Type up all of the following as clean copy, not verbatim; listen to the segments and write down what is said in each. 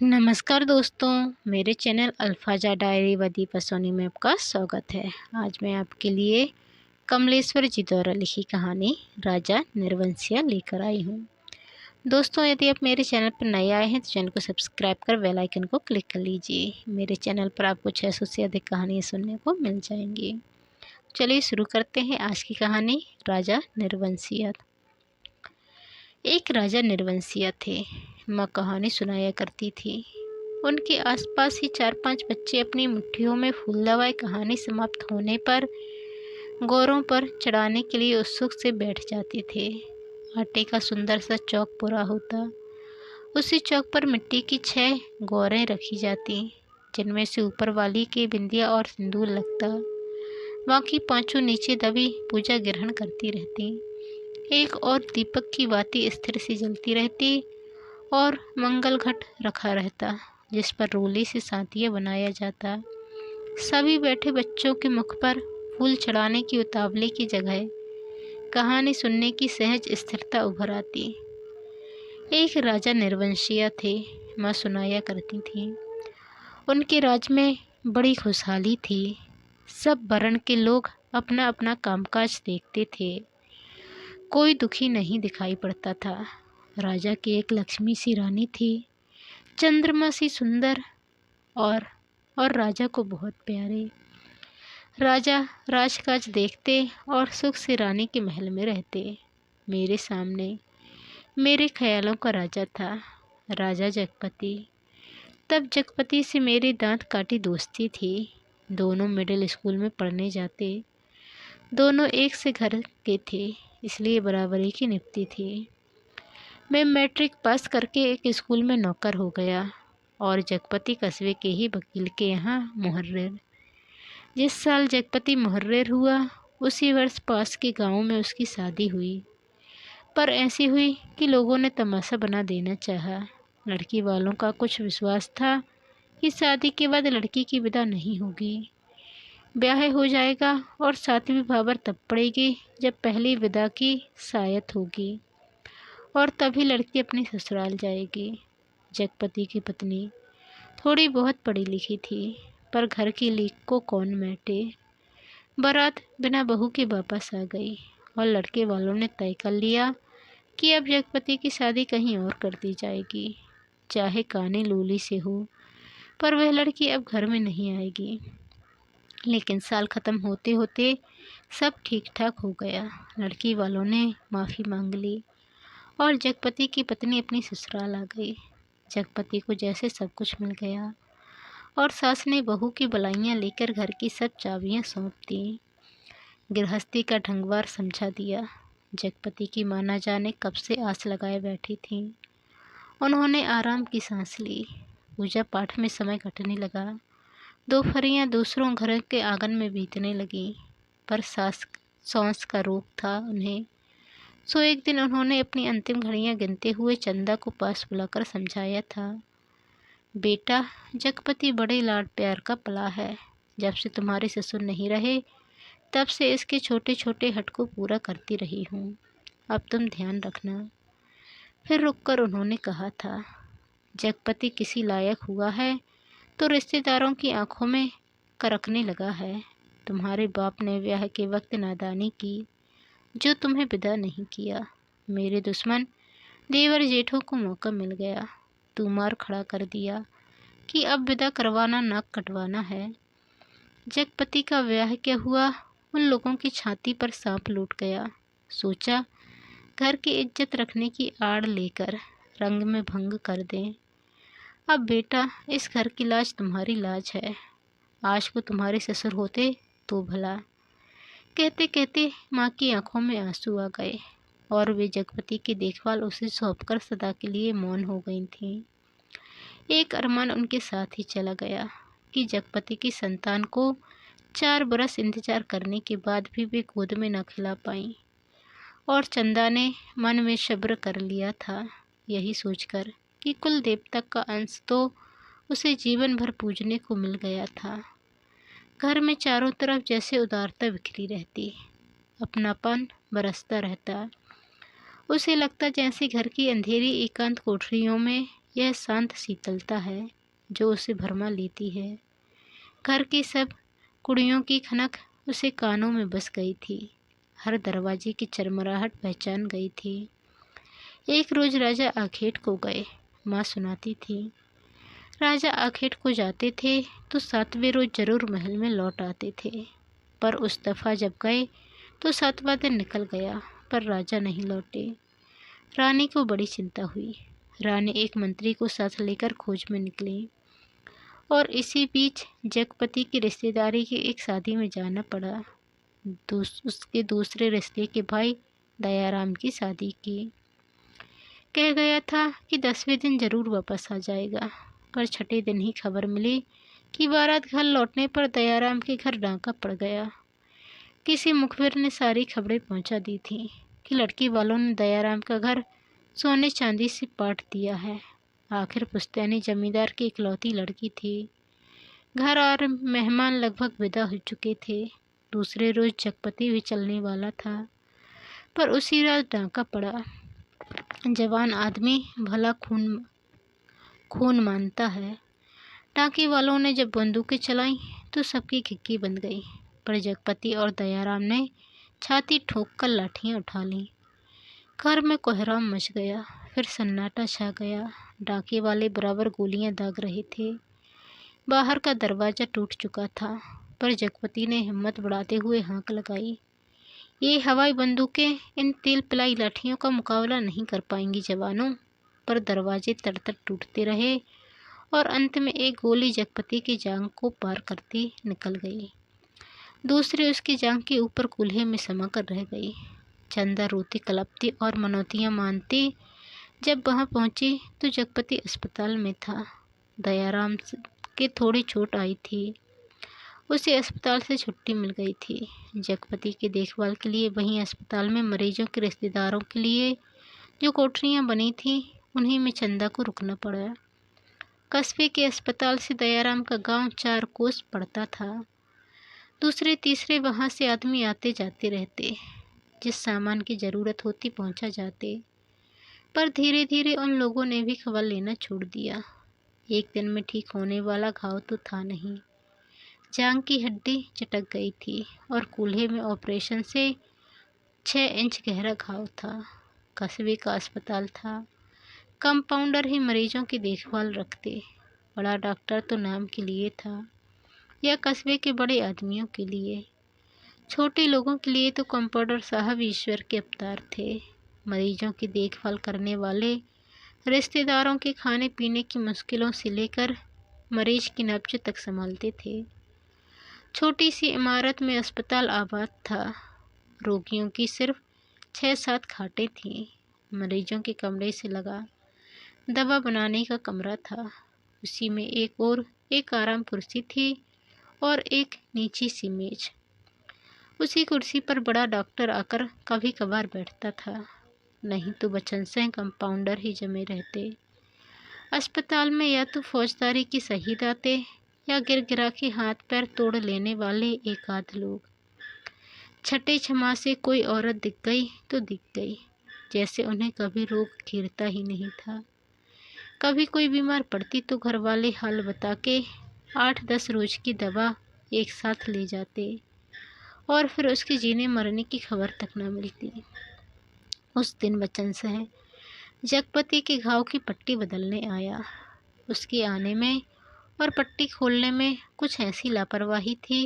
नमस्कार दोस्तों, मेरे चैनल अल्फाजा डायरी वदी पसोनी में आपका स्वागत है। आज मैं आपके लिए कमलेश्वर जी द्वारा लिखी कहानी राजा निर्वंशिया लेकर आई हूँ। दोस्तों, यदि आप मेरे चैनल पर नए आए हैं तो चैनल को सब्सक्राइब कर बेल आइकन को क्लिक कर लीजिए। मेरे चैनल पर आपको 600 से अधिक कहानियाँ सुनने को मिल जाएंगी। चलिए शुरू करते हैं आज की कहानी राजा निर्वंशिया। एक राजा निर्वंशिया थे। माँ कहानी सुनाया करती थी। उनके आसपास ही 4-5 बच्चे अपनी मुट्ठियों में फूल दबाए कहानी समाप्त होने पर गौरों पर चढ़ाने के लिए उत्सुक से बैठ जाते थे। आटे का सुंदर सा चौक पूरा होता। उसी चौक पर मिट्टी की 6 गौरें रखी जाती, जिनमें से ऊपर वाली के बिंदिया और सिंदूर लगता। बाकी 5 नीचे दबी पूजा ग्रहण करती रहती। एक और दीपक की बाती स्थिर सी जलती रहती और मंगल घट रखा रहता, जिस पर रोली से सांतिया बनाया जाता। सभी बैठे बच्चों के मुख पर फूल चढ़ाने की उतावली की जगह कहानी सुनने की सहज स्थिरता उभर आती। एक राजा निर्वंशिया थे, माँ सुनाया करती थी। उनके राज में बड़ी खुशहाली थी। सब वर्ण के लोग अपना अपना कामकाज देखते थे। कोई दुखी नहीं दिखाई पड़ता था। राजा की एक लक्ष्मी सी रानी थी, चंद्रमा सी सुंदर और राजा को बहुत प्यारे। राजा राजकाज देखते और सुख से रानी के महल में रहते। मेरे सामने मेरे ख्यालों का राजा था, राजा जगपति। तब जगपति से मेरी दांत काटी दोस्ती थी। दोनों मिडिल स्कूल में पढ़ने जाते। दोनों एक से घर के थे, इसलिए बराबरी की निभती थी। मैं मैट्रिक पास करके एक स्कूल में नौकर हो गया और जगपति कस्बे के ही वकील के यहाँ मुहर्रिर। जिस साल जगपति मुहर्रिर हुआ, उसी वर्ष पास के गांव में उसकी शादी हुई। पर ऐसी हुई कि लोगों ने तमाशा बना देना चाहा। लड़की वालों का कुछ विश्वास था कि शादी के बाद लड़की की विदा नहीं होगी, ब्याह हो जाएगा और 7वीं भाबर तब पड़ेगी जब पहली विदा की सायत होगी और तभी लड़की अपनी ससुराल जाएगी। जगपति की पत्नी थोड़ी बहुत पढ़ी लिखी थी, पर घर की लीक को कौन मैटे। बारात बिना बहू के वापस आ गई और लड़के वालों ने तय कर लिया कि अब जगपति की शादी कहीं और कर दी जाएगी, चाहे काने लूली से हो, पर वह लड़की अब घर में नहीं आएगी। लेकिन साल ख़त्म होते होते सब ठीक ठाक हो गया। लड़की वालों ने माफ़ी मांग ली और जगपति की पत्नी अपनी ससुराल आ गई। जगपति को जैसे सब कुछ मिल गया और सास ने बहू की बलाइयाँ लेकर घर की सब चाबियाँ सौंप दी। गृहस्थी का ढंगवार समझा दिया। जगपति की माँ न जाने कब से आस लगाए बैठी थी। उन्होंने आराम की सांस ली। पूजा पाठ में समय कटने लगा। दोपहरियाँ दूसरों घर के आंगन में बीतने लगी, पर सांस का रोग था उन्हें। सो एक दिन उन्होंने अपनी अंतिम घड़ियां गिनते हुए चंदा को पास बुलाकर समझाया था, बेटा, जगपति बड़े लाड प्यार का पला है। जब से तुम्हारे ससुर नहीं रहे तब से इसके छोटे छोटे हट को पूरा करती रही हूँ। अब तुम ध्यान रखना। फिर रुककर उन्होंने कहा था, जगपति किसी लायक हुआ है तो रिश्तेदारों की आंखों में करकने लगा है। तुम्हारे बाप ने ब्याह के वक्त नादानी की, जो तुम्हें विदा नहीं किया। मेरे दुश्मन देवर जेठों को मौका मिल गया, तूमार खड़ा कर दिया कि अब विदा करवाना नाक कटवाना है। जगपति का ब्याह क्या हुआ, उन लोगों की छाती पर सांप लूट गया। सोचा घर की इज्जत रखने की आड़ लेकर रंग में भंग कर दें। अब बेटा, इस घर की लाज तुम्हारी लाज है। आज को तुम्हारे ससुर होते तो भला। कहते कहते माँ की आंखों में आंसू आ गए और वे जगपति की देखभाल उसे सौंपकर सदा के लिए मौन हो गई थीं। एक अरमान उनके साथ ही चला गया कि जगपति की संतान को 4 बरस इंतजार करने के बाद भी वे गोद में न खिला पाई। और चंदा ने मन में सब्र कर लिया था, यही सोचकर कि कुल देवता का अंश तो उसे जीवन भर पूजने को मिल गया था। घर में चारों तरफ जैसे उदारता बिखरी रहती, अपनापन बरसता रहता। उसे लगता जैसे घर की अंधेरी एकांत कोठरियों में यह शांत शीतलता है जो उसे भरमा लेती है। घर की सब कुड़ियों की खनक उसे कानों में बस गई थी, हर दरवाजे की चरमराहट पहचान गई थी। एक रोज राजा आखेट को गए, माँ सुनाती थी। राजा आखेट को जाते थे तो 7वें रोज जरूर महल में लौट आते थे, पर उस दफ़ा जब गए तो 7वां दिन निकल गया पर राजा नहीं लौटे। रानी को बड़ी चिंता हुई। रानी एक मंत्री को साथ लेकर खोज में निकली और इसी बीच जगपति की रिश्तेदारी की एक शादी में जाना पड़ा। उसके दूसरे रिश्ते के भाई दयाराम की शादी की। कह गया था कि 10वें दिन जरूर वापस आ जाएगा, पर छठे दिन ही खबर मिली कि बारात घर लौटने पर दयाराम के घर डांका पड़ गया। किसी मुखबिर ने सारी खबरें पहुंचा दी थी कि लड़की वालों ने दयाराम का घर सोने चांदी से पाट दिया है। आखिर पुश्तैनी जमींदार की इकलौती लड़की थी। घर और मेहमान लगभग विदा हो चुके थे। दूसरे रोज जगपति भी चलने वाला था, पर उसी रात डांका पड़ा। जवान आदमी भला खून मानता है। डाके वालों ने जब बंदूकें चलाई तो सबकी खिक्की बंद गई, पर जगपति और दयाराम ने छाती ठोंक कर लाठियां उठा लीं। घर में कोहराम मच गया, फिर सन्नाटा छा गया। डाके वाले बराबर गोलियां दाग रहे थे। बाहर का दरवाज़ा टूट चुका था, पर जगपति ने हिम्मत बढ़ाते हुए हाँक लगाई। ये हवाई बंदूकें इन तेल पिलाई लाठियों का मुकाबला नहीं कर पाएंगी जवानों। पर दरवाजे तड़तड़ टूटते रहे और अंत में एक गोली जगपति की जांघ को पार करती निकल गई, दूसरी उसकी जांघ के ऊपर कूल्हे में समा कर रह गई। चंदा रोती कलपती और मनौतियाँ मानती जब वहाँ पहुँची तो जगपति अस्पताल में था। दयाराम के थोड़ी चोट आई थी, उसे अस्पताल से छुट्टी मिल गई थी। जगपति की देखभाल के लिए वहीं अस्पताल में मरीजों के रिश्तेदारों के लिए जो कोठरियाँ बनी थीं उन्हीं में चंदा को रुकना पड़ा। कस्बे के अस्पताल से दयाराम का गांव 4 कोस पड़ता था। दूसरे तीसरे वहां से आदमी आते जाते रहते, जिस सामान की ज़रूरत होती पहुंचा जाते। पर धीरे धीरे उन लोगों ने भी खबर लेना छोड़ दिया। एक दिन में ठीक होने वाला घाव तो था नहीं। जांघ की हड्डी चटक गई थी और कूल्हे में ऑपरेशन से 6 इंच गहरा घाव था। कस्बे का अस्पताल था, कंपाउंडर ही मरीजों की देखभाल रखते। बड़ा डॉक्टर तो नाम के लिए था या कस्बे के बड़े आदमियों के लिए। छोटे लोगों के लिए तो कंपाउंडर साहब ईश्वर के अवतार थे। मरीजों की देखभाल करने वाले रिश्तेदारों के खाने पीने की मुश्किलों से लेकर मरीज की नब्ज तक संभालते थे। छोटी सी इमारत में अस्पताल आबाद था। रोगियों की सिर्फ 6-7 खाटें थीं। मरीजों के कमरे से लगा दवा बनाने का कमरा था। उसी में एक आराम कुर्सी थी और एक नीची सी मेज। उसी कुर्सी पर बड़ा डॉक्टर आकर कभी कभार बैठता था, नहीं तो बचन से कंपाउंडर ही जमे रहते। अस्पताल में या तो फौजदारी की शहीद आते या गिर गिरा के हाथ पैर तोड़ लेने वाले एक आध लोग। छठे छमा से कोई औरत दिख गई तो दिख गई, जैसे उन्हें कभी रोग घिरता ही नहीं था। कभी कोई बीमार पड़ती तो घर वाले हाल बता के 8-10 रोज की दवा एक साथ ले जाते और फिर उसके जीने मरने की खबर तक न मिलती। उस दिन बचन से जगपति के घाव की पट्टी बदलने आया। उसके आने में और पट्टी खोलने में कुछ ऐसी लापरवाही थी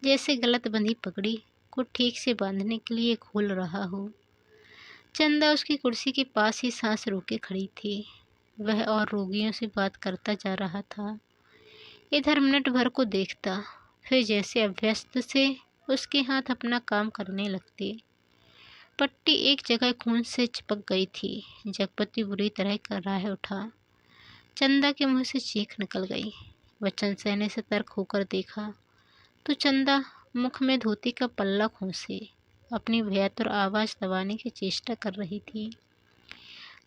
जैसे गलत बंधी पगड़ी को ठीक से बांधने के लिए खोल रहा हो। चंदा उसकी कुर्सी के पास ही सांस रोके खड़ी थी। वह और रोगियों से बात करता जा रहा था। इधर मिनट भर को देखता, फिर जैसे अभ्यस्त से उसके हाथ अपना काम करने लगते। पट्टी एक जगह खून से चिपक गई थी। जगपति बुरी तरह कराह उठा। चंदा के मुंह से चीख निकल गई। वचन सेन ने सतर्क होकर देखा तो चंदा मुख में धोती का पल्ला खोसे अपनी भयतुर आवाज़ दबाने की चेष्टा कर रही थी।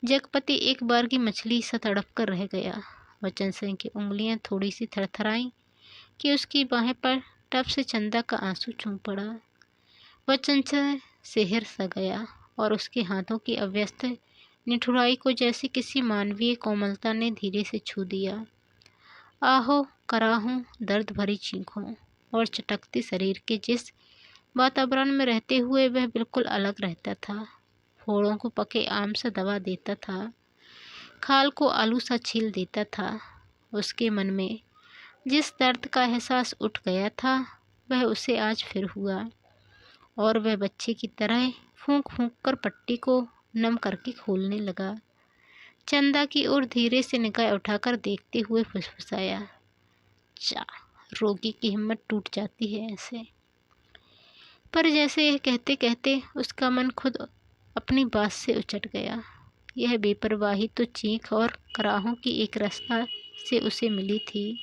जगपति एक बार की मछली सा तड़प कर रह गया। वचन सिंह की उंगलियां थोड़ी सी थरथराई कि उसकी बाहें पर टप से चंदा का आंसू चूम पड़ा। वचन सिंह सिहर सा गया और उसके हाथों की अव्यस्त निठुराई को जैसे किसी मानवीय कोमलता ने धीरे से छू दिया। आहो कराहूं दर्द भरी चीखों और चटकती शरीर के जिस वातावरण में रहते हुए वह बिल्कुल अलग रहता था। फोड़ों को पके आम सा दवा देता था, खाल को आलू सा छील देता था। उसके मन में जिस दर्द का एहसास उठ गया था वह उसे आज फिर हुआ और वह बच्चे की तरह फूंक फूंक कर पट्टी को नम करके खोलने लगा। चंदा की ओर धीरे से निगाह उठाकर देखते हुए फुसफुसाया, चा रोगी की हिम्मत टूट जाती है ऐसे। पर जैसे यह कहते कहते उसका मन खुद अपनी बात से उचट गया। यह बेपरवाही तो चीख और कराहों की एक रास्ता से उसे मिली थी,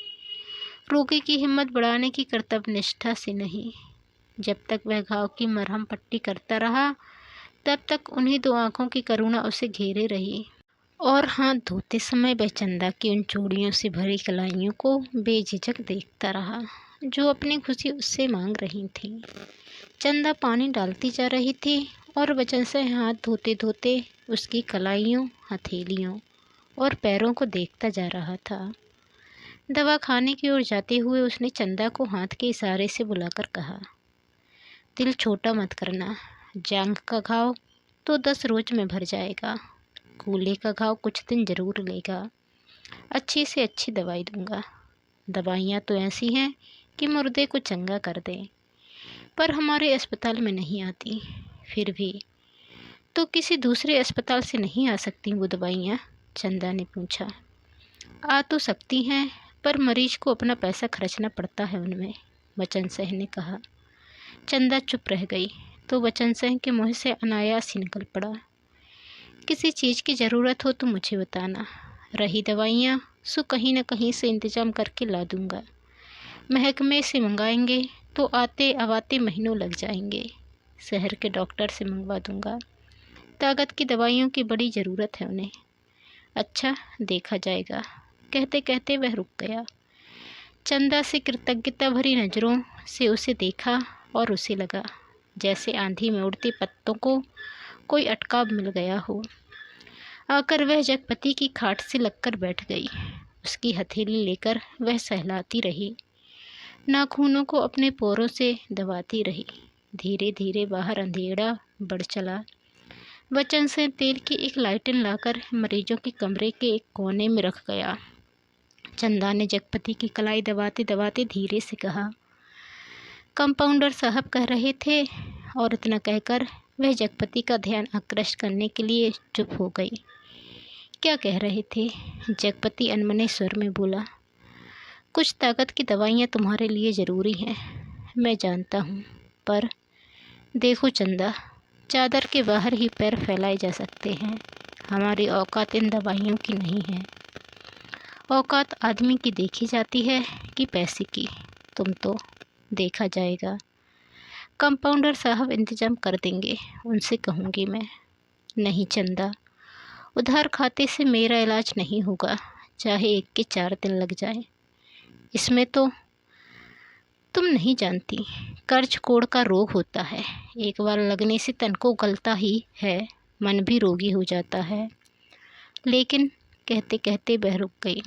रोगी की हिम्मत बढ़ाने की कर्तव्य निष्ठा से नहीं। जब तक वह घाव की मरहम पट्टी करता रहा तब तक उन्हीं दो आंखों की करुणा उसे घेरे रही और हाथ धोते समय वह चंदा की उन चूड़ियों से भरी कलाइयों को बेझिझक देखता रहा जो अपनी खुशी उससे मांग रही थी। चंदा पानी डालती जा रही थी और वचन से हाथ धोते धोते उसकी कलाइयों, हथेलियों और पैरों को देखता जा रहा था। दवा खाने की ओर जाते हुए उसने चंदा को हाथ के इशारे से बुलाकर कहा, दिल छोटा मत करना, जांघ का घाव तो 10 रोज में भर जाएगा, कूल्हे का घाव कुछ दिन जरूर लेगा, अच्छी से अच्छी दवाई दूंगा। दवाइयाँ तो ऐसी हैं कि मुर्दे को चंगा कर दें, पर हमारे अस्पताल में नहीं आती। फिर भी तो किसी दूसरे अस्पताल से नहीं आ सकती वो दवाइयाँ? चंदा ने पूछा। आ तो सकती हैं, पर मरीज को अपना पैसा खर्चना पड़ता है उनमें, वचन सिंह ने कहा। चंदा चुप रह गई तो वचन सिंह के मुँह से अनायास ही निकल पड़ा, किसी चीज़ की ज़रूरत हो तो मुझे बताना, रही दवाइयाँ सो कहीं न कहीं से इंतज़ाम करके ला दूँगा। महकमे से मंगाएंगे तो आते आवाते महीनों लग जाएंगे, शहर के डॉक्टर से मंगवा दूँगा। ताकत की दवाइयों की बड़ी ज़रूरत है उन्हें। अच्छा देखा जाएगा, कहते कहते वह रुक गया। चंदा से कृतज्ञता भरी नज़रों से उसे देखा और उसे लगा जैसे आंधी में उड़ते पत्तों को कोई अटकाव मिल गया हो। आकर वह जगपति की खाट से लगकर बैठ गई। उसकी हथेली लेकर वह सहलाती रही, नाखूनों को अपने पोरों से दबाती रही। धीरे धीरे बाहर अंधेरा बढ़ चला। वचन से तेल की एक लाइटन लाकर मरीजों के कमरे के एक कोने में रख गया। चंदा ने जगपति की कलाई दबाते दबाते धीरे से कहा, कंपाउंडर साहब कह रहे थे, और इतना कहकर वह जगपति का ध्यान आकृष्ट करने के लिए चुप हो गई। क्या कह रहे थे? जगपति अनमने स्वर में बोला, कुछ ताकत की दवाइयाँ तुम्हारे लिए ज़रूरी हैं, मैं जानता हूँ, पर देखो चंदा, चादर के बाहर ही पैर फैलाए जा सकते हैं। हमारी औकात इन दवाइयों की नहीं है। औकात आदमी की देखी जाती है कि पैसे की, तुम तो देखा जाएगा। कंपाउंडर साहब इंतज़ाम कर देंगे, उनसे कहूँगी मैं। नहीं चंदा, उधार खाते से मेरा इलाज नहीं होगा, चाहे 1 के 4 दिन लग जाए। इसमें तो तुम नहीं जानती, कर्ज कोड़ का रोग होता है, एक बार लगने से तन को गलता ही है, मन भी रोगी हो जाता है। लेकिन कहते कहते वह रुक गई।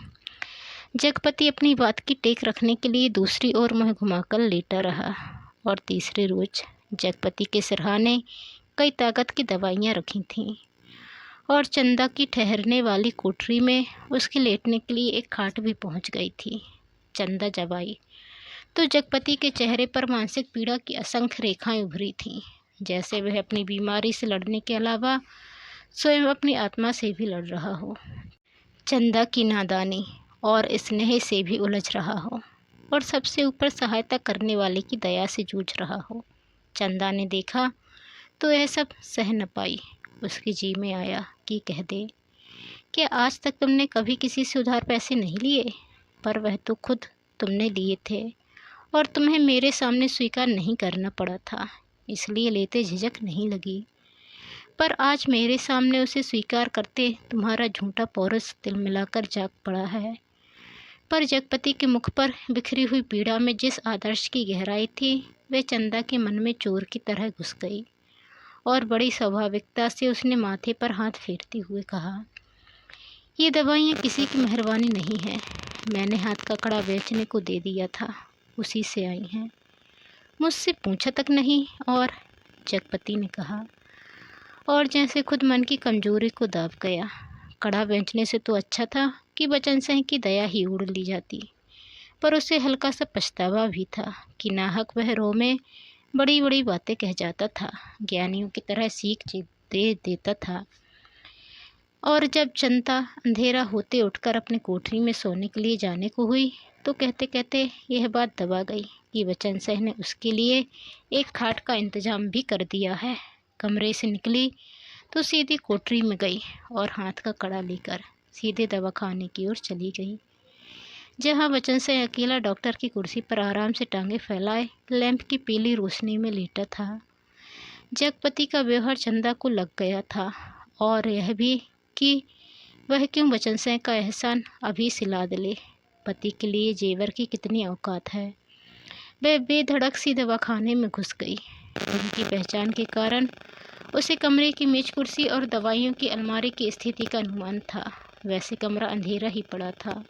जगपति अपनी बात की टेक रखने के लिए दूसरी ओर मुँह घुमाकर लेटा रहा और तीसरे रोज जगपति के सिरहाने कई ताकत की दवाइयाँ रखी थीं और चंदा की ठहरने वाली कोठरी में उसके लेटने के लिए एक खाट भी पहुंच गई थी। चंदा जब आई तो जगपति के चेहरे पर मानसिक पीड़ा की असंख्य रेखाएं उभरी थीं, जैसे वह अपनी बीमारी से लड़ने के अलावा स्वयं अपनी आत्मा से भी लड़ रहा हो, चंदा की नादानी और स्नेह से भी उलझ रहा हो, और सबसे ऊपर सहायता करने वाले की दया से जूझ रहा हो। चंदा ने देखा तो यह सब सह न पाई। उसके जी में आया कि कह दे, क्या आज तक तुमने कभी किसी से उधार पैसे नहीं लिए? पर वह तो खुद तुमने लिए थे और तुम्हें मेरे सामने स्वीकार नहीं करना पड़ा था, इसलिए लेते झिझक नहीं लगी। पर आज मेरे सामने उसे स्वीकार करते तुम्हारा झूठा पौरुष दिल मिलाकर जाग पड़ा है। पर जगपति के मुख पर बिखरी हुई पीड़ा में जिस आदर्श की गहराई थी, वह चंदा के मन में चोर की तरह घुस गई और बड़ी स्वाभाविकता से उसने माथे पर हाथ फेरते हुए कहा, ये दवाइयाँ किसी की मेहरबानी नहीं है। मैंने हाथ का कड़ा बेचने को दे दिया था, उसी से आई हैं। मुझसे पूछा तक नहीं। और जगपति ने कहा, और जैसे खुद मन की कमजोरी को दाब गया। कड़ा बेचने से तो अच्छा था कि बचन सिंह की दया ही उड़ ली जाती, पर उसे हल्का सा पछतावा भी था कि नाहक वह रो में बड़ी बड़ी बातें कह जाता था, ज्ञानियों की तरह सीख दे देता था। और जब चंदा अंधेरा होते उठकर अपने कोठरी में सोने के लिए जाने को हुई तो कहते कहते यह बात दबा गई कि बचन सिंह ने उसके लिए एक खाट का इंतजाम भी कर दिया है। कमरे से निकली तो सीधी कोठरी में गई और हाथ का कड़ा लेकर सीधे दवाखाने की ओर चली गई, जहां बचन सिंह अकेला डॉक्टर की कुर्सी पर आराम से टांगे फैलाए लैंप की पीली रोशनी में लेटा था। जगपति का व्यवहार चंदा को लग गया था, और यह भी कि वह क्यों बचन सिंह का एहसान अभी सिला दिले। पति के लिए जेवर की कितनी औकात है। वह बेधड़क सी दवाखाने में घुस गई। उनकी पहचान के कारण उसे कमरे की मेज कुर्सी और दवाइयों की अलमारी की स्थिति का अनुमान था। वैसे कमरा अंधेरा ही पड़ा था,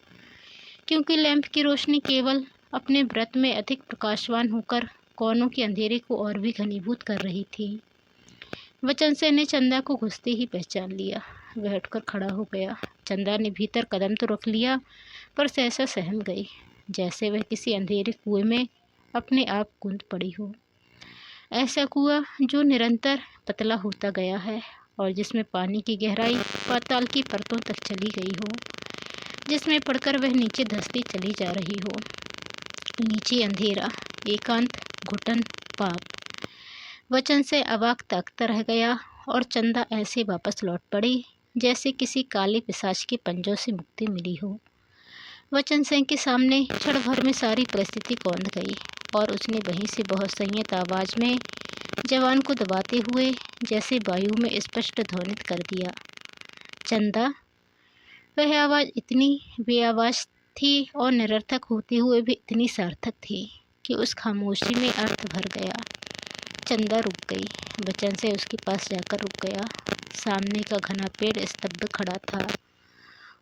क्योंकि लैंप की रोशनी केवल अपने व्रत में अधिक प्रकाशवान होकर कोनों के अंधेरे को और भी घनीभूत कर रही थी। बचन सिंह ने चंदा को घुसते ही पहचान लिया। वह उठकर खड़ा हो गया। चंदा ने भीतर कदम तो रख लिया, पर सहसा सहम गई, जैसे वह किसी अंधेरे कुएं में अपने आप कूद पड़ी हो। ऐसा कुआं जो निरंतर पतला होता गया है और जिसमें पानी की गहराई पाताल की परतों तक चली गई हो, जिसमें पड़कर वह नीचे धंसती चली जा रही हो। नीचे अंधेरा, एकांत, घुटन, पाप। वचन से अवाक ताकता रह गया और चंदा ऐसे वापस लौट पड़ी जैसे किसी काले पिशाच के पंजों से मुक्ति मिली हो। वचन सिंह के सामने क्षण भर में सारी परिस्थिति कौंध गई और उसने वहीं से बहुत संयत आवाज में जवान को दबाते हुए जैसे वायु में स्पष्ट ध्वनित कर दिया, चंदा। वह आवाज़ इतनी बेआवाज थी और निरर्थक होते हुए भी इतनी सार्थक थी कि उस खामोशी में अर्थ भर गया। चंदा रुक गई। बचन से उसके पास जाकर रुक गया। सामने का घना पेड़ स्तब्ध खड़ा था।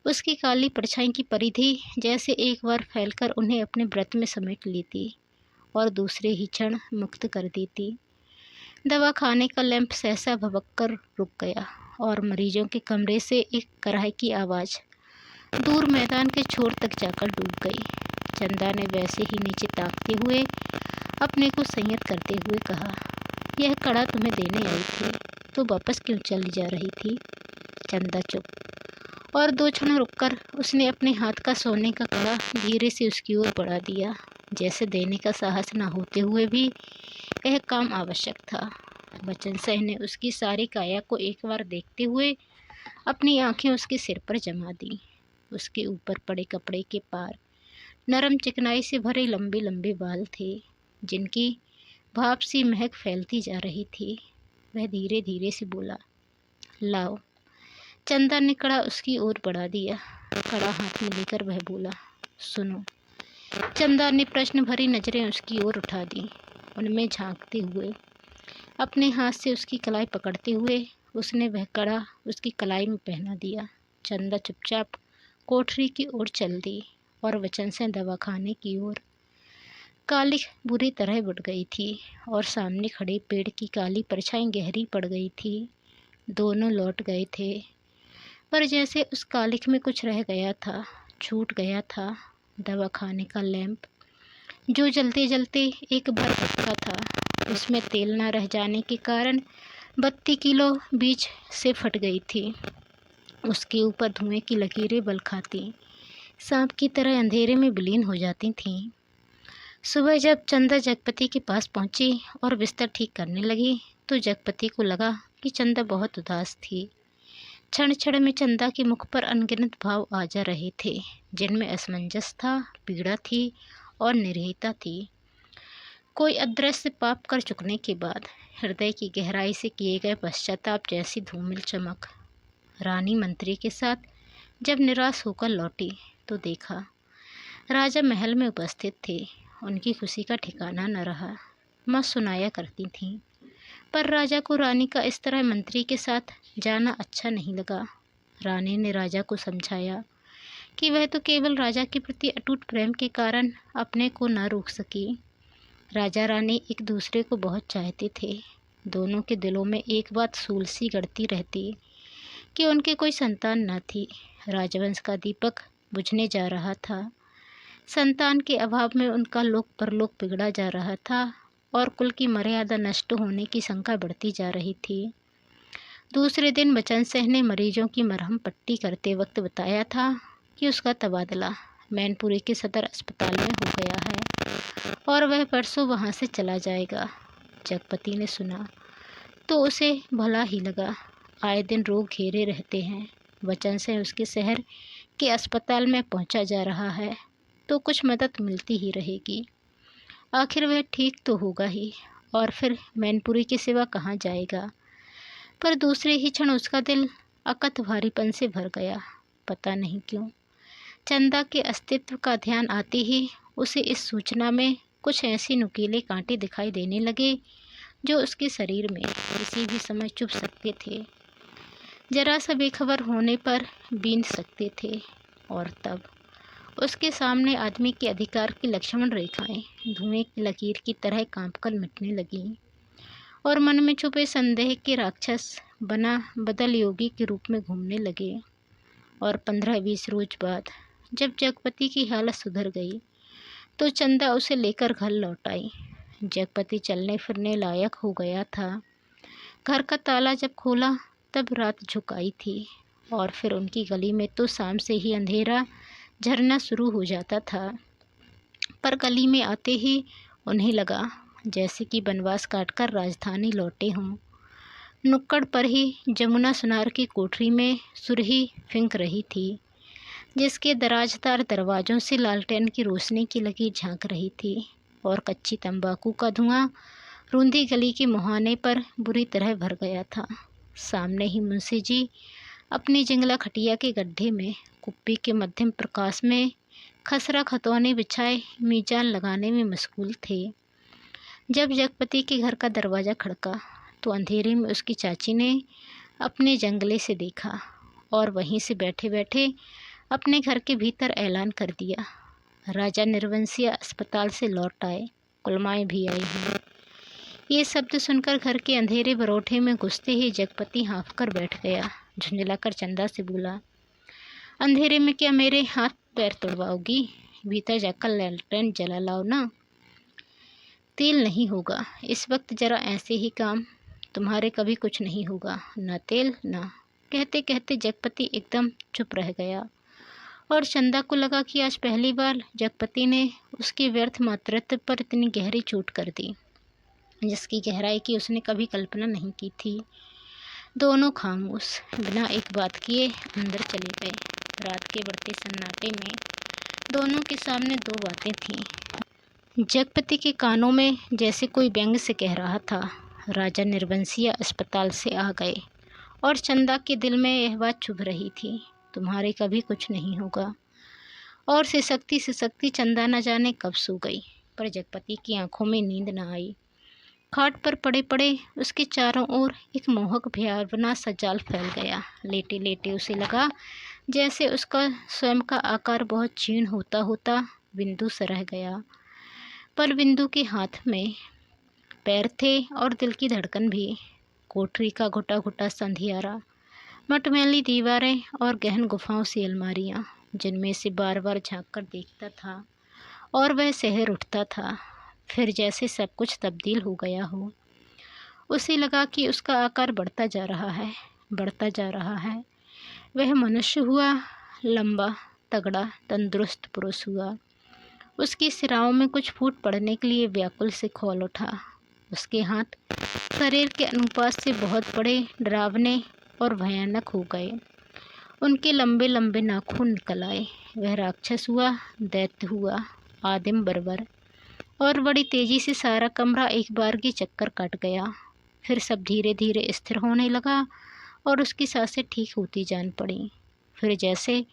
उसकी काली परछाई की परिधि जैसे एक बार फैलकर उन्हें अपने व्रत में समेट लेती और दूसरे ही क्षण मुक्त कर देती। दवाखाने का लैंप सहसा भभक कर रुक गया और मरीजों के कमरे से एक कराहे की आवाज़ दूर मैदान के छोर तक जाकर डूब गई। चंदा ने वैसे ही नीचे ताकते हुए अपने को संयत करते हुए कहा, यह कड़ा तुम्हें देने आई थी, तो वापस क्यों चली जा रही थी? चंदा चुप। और 2 क्षण रुककर उसने अपने हाथ का सोने का कड़ा धीरे से उसकी ओर बढ़ा दिया, जैसे देने का साहस न होते हुए भी यह काम आवश्यक था। बचन सिंह ने उसकी सारी काया को एक बार देखते हुए अपनी आंखें उसके सिर पर जमा दी। उसके ऊपर पड़े कपड़े के पार नरम चिकनाई से भरे लंबे लंबे बाल थे, जिनकी भाप सी महक फैलती जा रही थी। वह धीरे धीरे से बोला, लाओ। चंदा ने कड़ा उसकी ओर बढ़ा दिया। कड़ा हाथ में लेकर वह बोला, सुनो। चंदा ने प्रश्न भरी नजरें उसकी ओर उठा दी। उनमें झांकते हुए अपने हाथ से उसकी कलाई पकड़ते हुए उसने वह कड़ा उसकी कलाई में पहना दिया। चंदा चुपचाप कोठरी की ओर चल दी और वचन से दवाखाने की ओर। काली बुरी तरह बढ़ गई थी और सामने खड़े पेड़ की काली परछाई गहरी पड़ गई थी। दोनों लौट गए थे, पर जैसे उस कालिख में कुछ रह गया था, छूट गया था। दवाखाने का लैंप जो जलते जलते एक बार भटका था, उसमें तेल न रह जाने के कारण बत्ती किलो बीच से फट गई थी। उसके ऊपर धुएं की लकीरें बल खाती सांप की तरह अंधेरे में विलीन हो जाती थीं। सुबह जब चंदा जगपति के पास पहुंची और बिस्तर ठीक करने लगी तो जगपति को लगा कि चंदा बहुत उदास थी। क्षण क्षण में चंदा के मुख पर अनगिनत भाव आ जा रहे थे, जिनमें असमंजस था, पीड़ा थी और निर्भीकता थी। कोई अदृश्य पाप कर चुकने के बाद हृदय की गहराई से किए गए पश्चाताप जैसी धूमिल चमक। रानी मंत्री के साथ जब निराश होकर लौटी तो देखा राजा महल में उपस्थित थे। उनकी खुशी का ठिकाना न रहा। माँ सुनाया करती थीं, पर राजा को रानी का इस तरह मंत्री के साथ जाना अच्छा नहीं लगा। रानी ने राजा को समझाया कि वह तो केवल राजा के प्रति अटूट प्रेम के कारण अपने को न रोक सकी। राजा रानी एक दूसरे को बहुत चाहते थे। दोनों के दिलों में एक बात सूल सी गढ़ती रहती कि उनके कोई संतान न थी। राजवंश का दीपक बुझने जा रहा था। संतान के अभाव में उनका लोक परलोक बिगड़ा जा रहा था और कुल की मर्यादा नष्ट होने की शंका बढ़ती जा रही थी। दूसरे दिन बचन सिंह ने मरीजों की मरहम पट्टी करते वक्त बताया था कि उसका तबादला मैनपुरी के सदर अस्पताल में हो गया है और वह परसों वहां से चला जाएगा। जगपति ने सुना तो उसे भला ही लगा। आए दिन रोग घेरे रहते हैं। बचन सिंह उसके शहर के अस्पताल में पहुंचा जा रहा है तो कुछ मदद मिलती ही रहेगी। आखिर वह ठीक तो होगा ही, और फिर मैनपुरी के सिवा कहाँ जाएगा। पर दूसरे ही क्षण उसका दिल अकथ भारीपन से भर गया। पता नहीं क्यों चंदा के अस्तित्व का ध्यान आते ही उसे इस सूचना में कुछ ऐसे नुकीले कांटे दिखाई देने लगे जो उसके शरीर में किसी भी समय चुभ सकते थे, जरा सा बेखबर होने पर बींध सकते थे। और तब उसके सामने आदमी के अधिकार की लक्ष्मण रेखाएं धुएं की लकीर की तरह कांपकर मिटने लगीं और मन में छुपे संदेह के राक्षस बना बदल योगी के रूप में घूमने लगे। और 15-20 रोज बाद जब जगपति की हालत सुधर गई तो चंदा उसे लेकर घर लौट आई। जगपति चलने फिरने लायक हो गया था। घर का ताला जब खोला तब रात झुक आई थी और फिर उनकी गली में तो शाम से ही अंधेरा झरना शुरू हो जाता था। पर गली में आते ही उन्हें लगा जैसे कि बनवास काटकर राजधानी लौटे हों। नुक्कड़ पर ही जमुना सुनार की कोठरी में सुरही फिंक रही थी, जिसके दराजदार दरवाज़ों से लालटेन की रोशनी की लकीर झांक रही थी और कच्ची तंबाकू का धुआं रूंधी गली के मुहाने पर बुरी तरह भर गया था। सामने ही मुंशी जी अपनी जिंगला खटिया के गड्ढे में कुप्पी के मध्यम प्रकाश में खसरा खतौने बिछाए मीजान लगाने में मशगूल थे। जब जगपति के घर का दरवाज़ा खड़का तो अंधेरे में उसकी चाची ने अपने जंगले से देखा और वहीं से बैठे बैठे अपने घर के भीतर ऐलान कर दिया, राजा निर्वंशिया अस्पताल से लौट आए, कुलमाएँ भी आई हैं। ये शब्द सुनकर घर के अंधेरे बरोठे में घुसते ही जगपति हाँफ कर बैठ गया। झुंझलाकर चंदा से बोला, अंधेरे में क्या मेरे हाथ पैर तोड़वाओगी? भीतर जाकर लैलटेन जला लाओ ना। तेल नहीं होगा इस वक्त, जरा ऐसे ही काम, तुम्हारे कभी कुछ नहीं होगा, ना तेल ना। कहते कहते जगपति एकदम चुप रह गया और चंदा को लगा कि आज पहली बार जगपति ने उसके व्यर्थ मातृत्व पर इतनी गहरी चोट कर दी, जिसकी गहराई की उसने कभी कल्पना नहीं की थी। दोनों खामोश बिना एक बात किए अंदर चले गए। रात के बढ़ते सन्नाटे में दोनों के सामने दो बातें थीं। जगपति के कानों में जैसे कोई व्यंग से कह रहा था, राजा निर्वंशिया अस्पताल से आ गए, और चंदा के दिल में यह बात चुभ रही थी, तुम्हारे कभी कुछ नहीं होगा। और सिसकती चंदा न जाने कब सो गई, पर जगपति की आंखों में नींद न आई। खाट पर पड़े पड़े उसके चारों ओर एक मोहक भयावना सा जाल फैल गया। लेटे लेटे उसे लगा जैसे उसका स्वयं का आकार बहुत क्षीण होता होता बिंदु सा रह गया। पर बिंदु के हाथ में पैर थे और दिल की धड़कन भी। कोठरी का घुटा घुटा संधियारा, मटमैली दीवारें और गहन गुफाओं सी अलमारियाँ, जिनमें से बार बार झाँक कर देखता था और वह सहर उठता था। फिर जैसे सब कुछ तब्दील हो गया हो। उसे लगा कि उसका आकार बढ़ता जा रहा है, बढ़ता जा रहा है। वह मनुष्य हुआ, लंबा तगड़ा तंदुरुस्त पुरुष हुआ। उसकी सिराओं में कुछ फूट पड़ने के लिए व्याकुल से खौल उठा। उसके हाथ शरीर के अनुपात से बहुत बड़े, डरावने और भयानक हो गए। उनके लंबे लंबे नाखून निकल आए। वह राक्षस हुआ, दैत्य हुआ, आदिम बर्बर। और बड़ी तेज़ी से सारा कमरा एक बार की चक्कर काट गया। फिर सब धीरे धीरे स्थिर होने लगा और उसकी सांसें ठीक होती जान पड़ी। फिर जैसे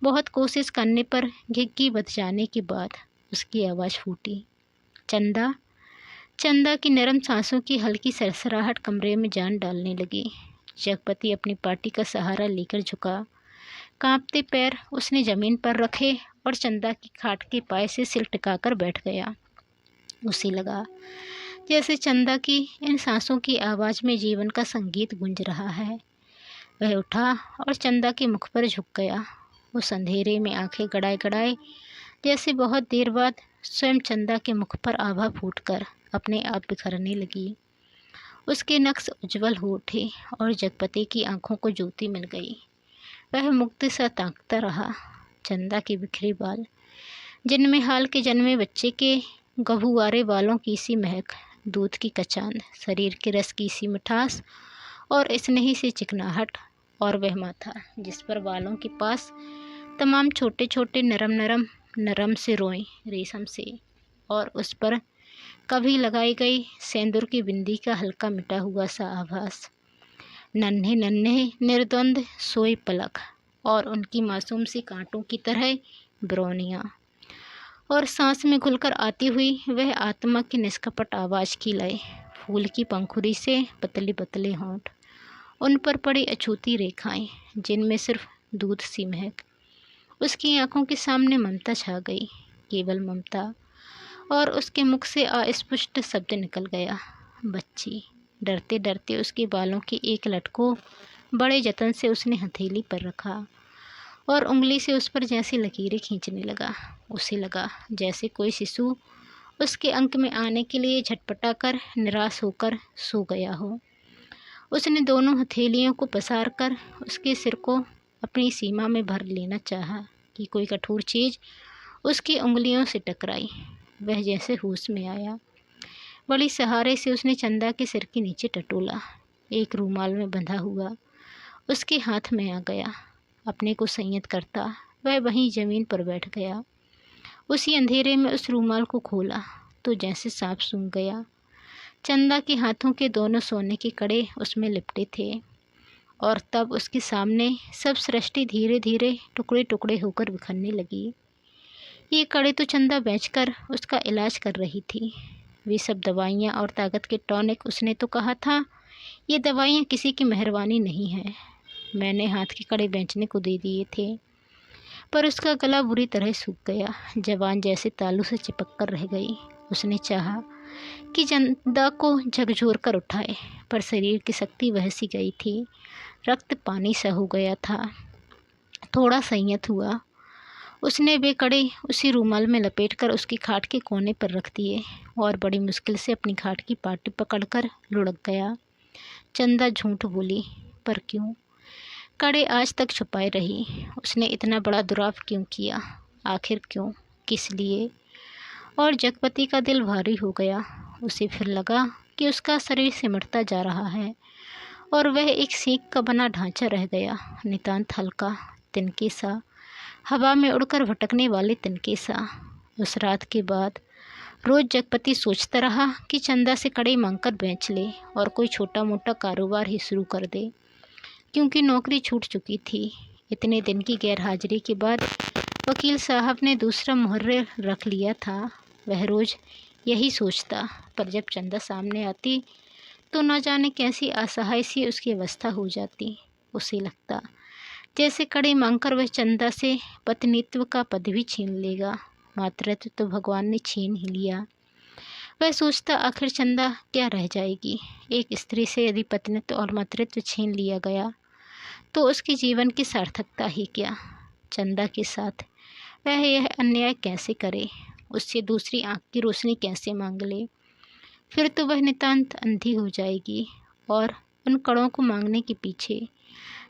बहुत कोशिश करने पर घिघी बच जाने के बाद उसकी आवाज़ फूटी, चंदा चंदा की नरम सांसों की हल्की सरसराहट कमरे में जान डालने लगी। जगपति अपनी पार्टी का सहारा लेकर झुका। कांपते पैर उसने जमीन पर रखे और चंदा की खाट के पाए से सिर टिकाकर बैठ गया। उसे लगा जैसे चंदा की इन सांसों की आवाज़ में जीवन का संगीत गूंज रहा है। वह उठा और चंदा के मुख पर झुक गया। उस अंधेरे में आंखें गड़ाए गड़ाए जैसे बहुत देर बाद स्वयं चंदा के मुख पर आभा फूटकर अपने आप बिखरने लगी। उसके नक्श उज्जवल हो उठे और जगपति की आंखों को ज्योति मिल गई। वह मुक्त सा ताकता रहा। चंदा के बिखरे बाल, जिनमें हाल के जन्मे बच्चे के गहुआरे बालों की सी महक, दूध की कचांद, शरीर के रस की सी मिठास और स्नेही सी चिकनाहट, और वह माथा जिस पर बालों के पास तमाम छोटे छोटे नरम से रोए रेशम से, और उस पर कभी लगाई गई सेंदूर की बिंदी का हल्का मिटा हुआ सा आभास। नन्हे नन्हे निर्द्वंद सोए पलक और उनकी मासूम सी कांटों की तरह ब्रौनियाँ, और सांस में घुलकर आती हुई वह आत्मा की निष्कपट आवाज़ की लय। फूल की पंखुड़ी से पतले पतले होंठ, उन पर पड़ी अछूती रेखाएं जिनमें सिर्फ दूध सी महक। उसकी आंखों के सामने ममता छा गई, केवल ममता, और उसके मुख से अस्पष्ट शब्द निकल गया, बच्ची। डरते डरते उसके बालों की एक लट को बड़े जतन से उसने हथेली पर रखा और उंगली से उस पर जैसी लकीरें खींचने लगा। उसे लगा जैसे कोई शिशु उसके अंक में आने के लिए झटपटा कर निराश होकर सो गया हो। उसने दोनों हथेलियों को पसार कर उसके सिर को अपनी सीमा में भर लेना चाहा कि कोई कठोर चीज़ उसकी उंगलियों से टकराई। वह जैसे होश में आया। बड़ी सहारे से उसने चंदा के सिर के नीचे टटोला। एक रूमाल में बंधा हुआ उसके हाथ में आ गया। अपने को संयत करता वह वहीं ज़मीन पर बैठ गया। उसी अंधेरे में उस रूमाल को खोला तो जैसे सांप सूंघ गया। चंदा के हाथों के दोनों सोने के कड़े उसमें लिपटे थे, और तब उसके सामने सब सृष्टि धीरे धीरे टुकड़े टुकड़े होकर बिखरने लगी। ये कड़े तो चंदा बेचकर उसका इलाज कर रही थी। वे सब दवाइयाँ और ताकत के टॉनिक। उसने तो कहा था ये दवाइयाँ किसी की मेहरबानी नहीं है, मैंने हाथ के कड़े बेचने को दे दिए थे। पर उसका गला बुरी तरह सूख गया, जवान जैसे तालू से चिपक कर रह गई। उसने चाहा कि चंदा को झकझोर कर उठाए, पर शरीर की शक्ति वह सी गई थी। रक्त पानी सा हो गया था। थोड़ा संयत हुआ। उसने वे कड़े उसी रूमाल में लपेटकर उसकी खाट के कोने पर रख दिए और बड़ी मुश्किल से अपनी खाट की पाटी पकड़कर लुढ़क गया। चंदा झूठ बोली, पर क्यों? कड़े आज तक छुपाए रही। उसने इतना बड़ा दुराव क्यों किया? आखिर क्यों? किस लिए? और जगपति का दिल भारी हो गया। उसे फिर लगा कि उसका शरीर सिमटता जा रहा है और वह एक सीख का बना ढांचा रह गया, नितांत हल्का, तिनके सा, हवा में उड़कर भटकने वाले तिनके सा। उस रात के बाद रोज़ जगपति सोचता रहा कि चंदा से कड़े मांगकर बेच ले और कोई छोटा मोटा कारोबार ही शुरू कर दे, क्योंकि नौकरी छूट चुकी थी। इतने दिन की गैरहाजिरी के बाद वकील साहब ने दूसरा मुहर्रिर रख लिया था। वह रोज़ यही सोचता, पर जब चंदा सामने आती तो न जाने कैसी असहाय सी उसकी अवस्था हो जाती। उसे लगता जैसे कड़े मांगकर वह चंदा से पत्नीत्व का पद भी छीन लेगा। मातृत्व तो भगवान ने छीन ही लिया। वह सोचता आखिर चंदा क्या रह जाएगी। एक स्त्री से यदि पत्नीत्व और मातृत्व छीन लिया गया तो उसके जीवन की सार्थकता ही क्या? चंदा के साथ वह यह अन्याय कैसे करे? उससे दूसरी आँख की रोशनी कैसे मांग ले? फिर तो वह नितांत अंधी हो जाएगी। और उन कड़ों को मांगने के पीछे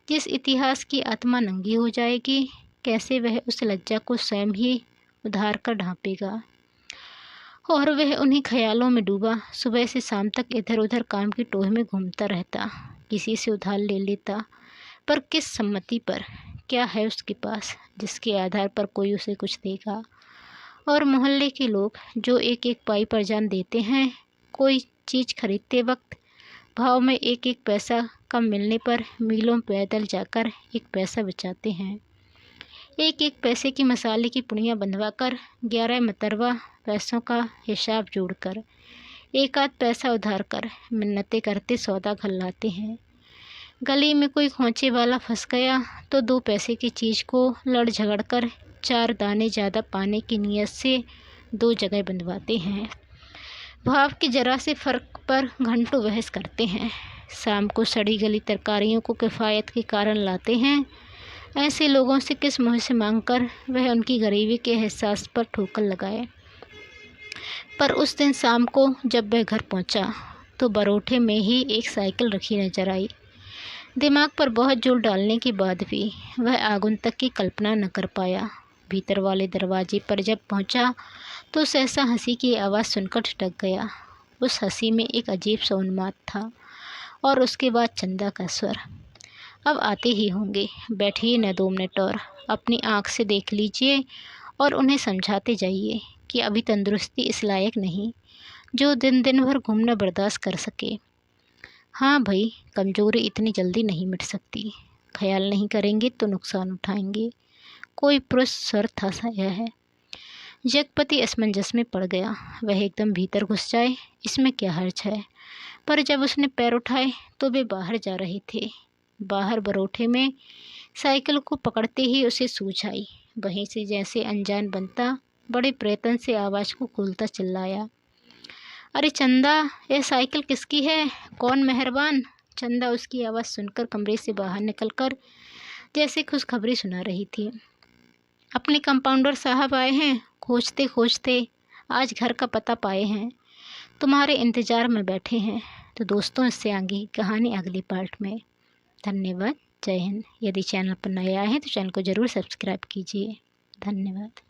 जिस इतिहास की आत्मा नंगी हो जाएगी, कैसे वह उस लज्जा को स्वयं ही उधार कर ढांपेगा? और वह उन्हीं ख्यालों में डूबा सुबह से शाम तक इधर उधर काम की टोह में घूमता रहता। किसी से उधार ले लेता, पर किस सम्मति पर? क्या है उसके पास जिसके आधार पर कोई उसे कुछ देगा? और मोहल्ले के लोग जो एक एक पाई पर जान देते हैं, कोई चीज़ खरीदते वक्त भाव में एक एक पैसा कम मिलने पर मीलों पैदल जाकर एक पैसा बचाते हैं। एक एक पैसे की मसाले की पुड़ियाँ बंधवा कर 11 मतरवा पैसों का हिसाब जोड़कर एक आध पैसा उधार कर मिन्नतें करते सौदा घर लाते हैं। गली में कोई खोंचे वाला फंस गया तो 2 पैसे की चीज़ को लड़ झगड़ कर 4 दाने ज़्यादा पाने की नीयत से 2 जगह बंधवाते हैं। भाव के जरा से फ़र्क पर घंटों बहस करते हैं। शाम को सड़ी गली तरकारियों को किफ़ायत के कारण लाते हैं। ऐसे लोगों से किस मुँह से मांगकर वह उनकी गरीबी के एहसास पर ठोकर लगाए। पर उस दिन शाम को जब वह घर पहुंचा तो बरोठे में ही एक साइकिल रखी नजर आई। दिमाग पर बहुत जोर डालने के बाद भी वह आगंतुक की कल्पना न कर पाया। भीतर वाले दरवाजे पर जब पहुंचा तो सहसा हंसी की आवाज़ सुनकर ठिठक गया। उस हंसी में एक अजीब सा उन्माद था और उसके बाद चंदा का स्वर, अब आते ही होंगे, बैठिए न 2 मिनट और अपनी आँख से देख लीजिए और उन्हें समझाते जाइए कि अभी तंदुरुस्ती इस लायक नहीं जो दिन दिन भर घूमना बर्दाश्त कर सके। हाँ भाई, कमज़ोरी इतनी जल्दी नहीं मिट सकती, ख्याल नहीं करेंगे तो नुकसान उठाएंगे। कोई पुरुष स्वर था सा यह है। जगपति असमंजस में पड़ गया। वह एकदम भीतर घुस जाए इसमें क्या हर्ज है, पर जब उसने पैर उठाए तो वे बाहर जा रहे थे। बाहर बरोठे में साइकिल को पकड़ते ही उसे सूझ आई। वहीं से जैसे अनजान बनता बड़े प्रयत्न से आवाज़ को खोलता चिल्लाया, अरे चंदा, यह साइकिल किसकी है? कौन मेहरबान? चंदा उसकी आवाज़ सुनकर कमरे से बाहर निकलकर जैसे खुशखबरी सुना रही थी। अपने कंपाउंडर साहब आए हैं, खोजते खोजते आज घर का पता पाए हैं, तुम्हारे इंतज़ार में बैठे हैं। तो दोस्तों, इससे आगे की कहानी अगली पार्ट में। धन्यवाद। जय हिंद। यदि चैनल पर नए आए हैं तो चैनल को ज़रूर सब्सक्राइब कीजिए। धन्यवाद।